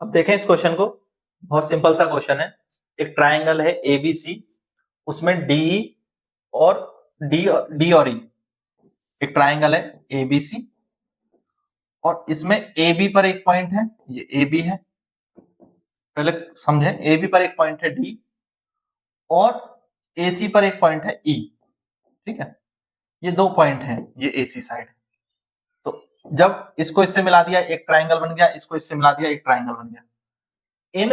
अब देखें इस क्वेश्चन को, बहुत सिंपल सा क्वेश्चन है। एक ट्राइंगल है एबीसी, उसमें डी और डी और ई, एक ट्राइंगल है एबीसी और इसमें ए बी पर एक पॉइंट है, ये ए बी है, पहले समझे, ए बी पर एक पॉइंट है डी और ए सी पर एक पॉइंट है ई, ठीक है, ये दो पॉइंट हैं, ये ए सी साइड। तो जब इसको इससे मिला दिया एक ट्राइंगल बन गया, इसको इससे मिला दिया एक ट्राइंगल बन गया। इन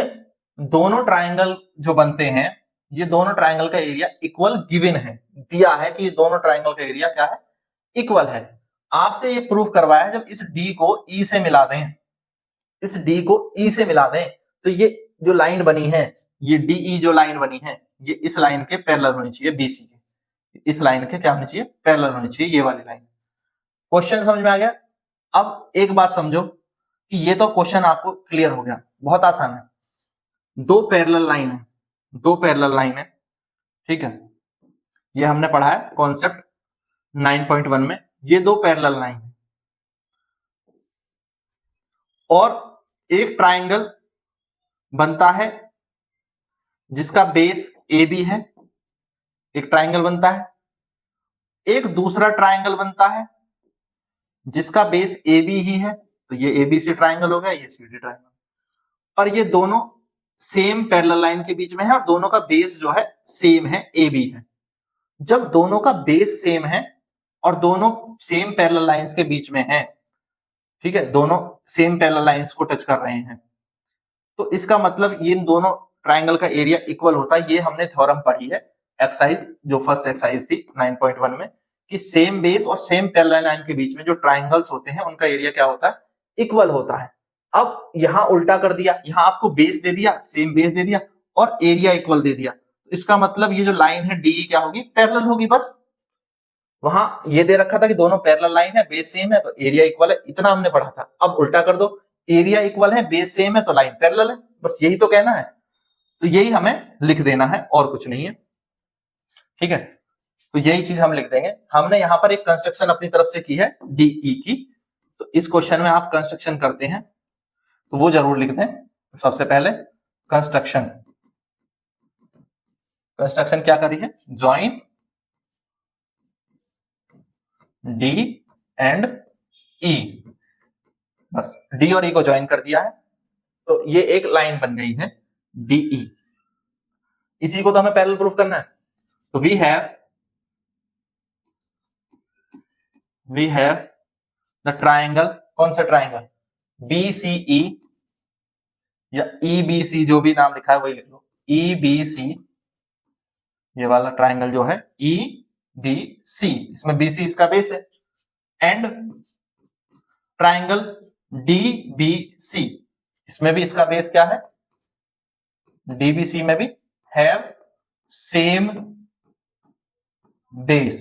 दोनों ट्राइंगल जो बनते हैं, ये दोनों ट्राइंगल का एरिया इक्वल गिवन है, दिया है कि ये दोनों ट्राइंगल का एरिया क्या है, इक्वल है। आपसे ये प्रूफ करवाया है, जब इस डी को ई से मिला दें, इस डी को ई से मिला दें, तो ये जो लाइन बनी है, ये डी ई जो लाइन बनी है, ये इस लाइन के पैरेलल होनी चाहिए, बीसी के, इस लाइन के क्या होनी चाहिए, पैरेलल होनी चाहिए, ये वाली लाइन। क्वेश्चन समझ में आ गया? अब एक बात समझो कि ये तो क्वेश्चन आपको क्लियर हो गया, बहुत आसान है। दो पैरेलल लाइन है, दो पैरेलल लाइन है, ठीक है, ये हमने पढ़ा है कॉन्सेप्ट 9.1 में। ये दो पैरेलल लाइन है और एक ट्राइंगल बनता है जिसका बेस ए बी है, एक ट्राइंगल बनता है। एक दूसरा ट्राइंगल बनता है जिसका बेस ए बी ही है, तो ये ए बी सी ट्राइंगल हो गया, ये सी डी ट्राइंगल। और ये दोनों सेम पैरेलल लाइन के बीच में है और दोनों का बेस जो है सेम है, ए बी है। जब दोनों का बेस सेम है और दोनों सेम पैरेलल लाइंस के बीच में है, ठीक है, दोनों सेम पैरेलल लाइंस को टच कर रहे हैं, तो इसका मतलब ये इन दोनों ट्राइंगल का एरिया इक्वल होता है। ये हमने थ्योरम पढ़ी है एक्सरसाइज, जो फर्स्ट एक्सरसाइज थी 9.1 में, कि सेम बेस और सेम पैरेलल लाइन के बीच में जो ट्राइंगल्स होते हैं उनका एरिया क्या होता है, इक्वल होता है। अब यहां उल्टा कर दिया, यहां आपको बेस दे दिया, सेम बेस दे दिया और एरिया इक्वल दे दिया, तो इसका मतलब ये जो लाइन है डी क्या होगी, पैरेलल होगी। बस वहां ये दे रखा था कि दोनों पैरेलल लाइन है, बेस सेम है, तो एरिया इक्वल है, इतना हमने पढ़ा था। अब उल्टा कर दो, एरिया इक्वल है, बेस सेम है, तो लाइन पैरेलल है, बस यही तो कहना है। तो यही हमें लिख देना है और कुछ नहीं है, ठीक है। तो यही चीज हम लिख देंगे। हमने यहां पर एक कंस्ट्रक्शन अपनी तरफ से की है डीई की, तो इस क्वेश्चन में आप कंस्ट्रक्शन करते हैं तो वो जरूर लिख दें। सबसे पहले कंस्ट्रक्शन, कंस्ट्रक्शन क्या करी है, ज्वाइन डी एंड ई, बस डी और ई को ज्वाइन कर दिया है, तो ये एक लाइन बन गई है डीई। इसी को तो हमें पैरेलल प्रूफ करना है। तो वी हैव द ट्राइंगल, कौन सा ट्राइंगल, बीसीई या ईबीसी, जो भी नाम लिखा है वही लिख लो, ईबीसी, ये वाला ट्राइंगल जो है ईबीसी, इसमें बीसी इसका बेस है, एंड ट्राइंगल डीबीसी, इसमें भी इसका बेस क्या है, डीबीसी में भी have same base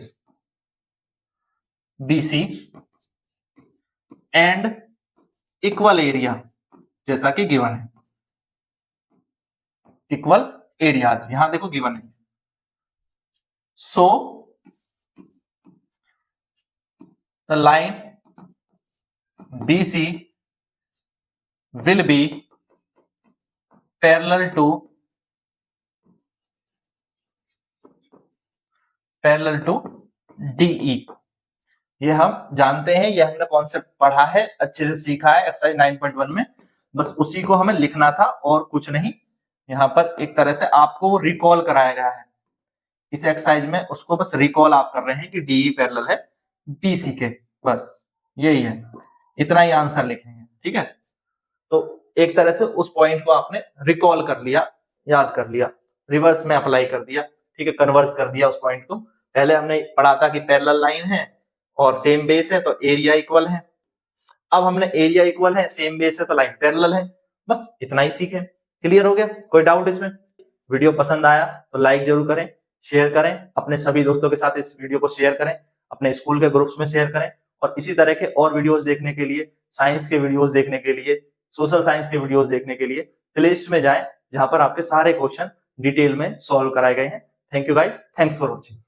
BC and equal area, जैसा कि गिवन है, इक्वल एरियाज यहां देखो गिवन है। So the line BC will be parallel to DE। ये हम जानते हैं, ये हमने कॉन्सेप्ट पढ़ा है, अच्छे से सीखा है एक्सरसाइज 9.1 में, बस उसी को हमें लिखना था और कुछ नहीं। यहाँ पर एक तरह से आपको रिकॉल कराया गया है इस एक्सरसाइज में, उसको बस रिकॉल आप कर रहे हैं कि DE पैरेलल है BC के, बस यही है, इतना ही आंसर लिखेंगे, ठीक है। तो एक तरह से उस पॉइंट को आपने रिकॉल कर लिया, याद कर लिया, रिवर्स में अप्लाई कर दिया, ठीक है, कन्वर्स कर दिया उस पॉइंट को। पहले हमने पढ़ा था कि पैरेलल लाइन है और सेम बेस है तो एरिया इक्वल है, अब हमने एरिया इक्वल है, सेम बेस है तो लाइन पैरेलल है, बस इतना ही सीखे। क्लियर हो गया? कोई डाउट इसमें? वीडियो पसंद आया तो लाइक जरूर करें, शेयर करें, अपने सभी दोस्तों के साथ इस वीडियो को शेयर करें, अपने स्कूल के ग्रुप्स में शेयर करें, और इसी तरह के और वीडियोस देखने के लिए, साइंस के वीडियोस देखने के लिए, सोशल साइंस के वीडियोस देखने के लिए प्लेलिस्ट में जाएं, जहां पर आपके सारे क्वेश्चन डिटेल में सॉल्व कराए गए हैं। Thank you guys, thanks for watching.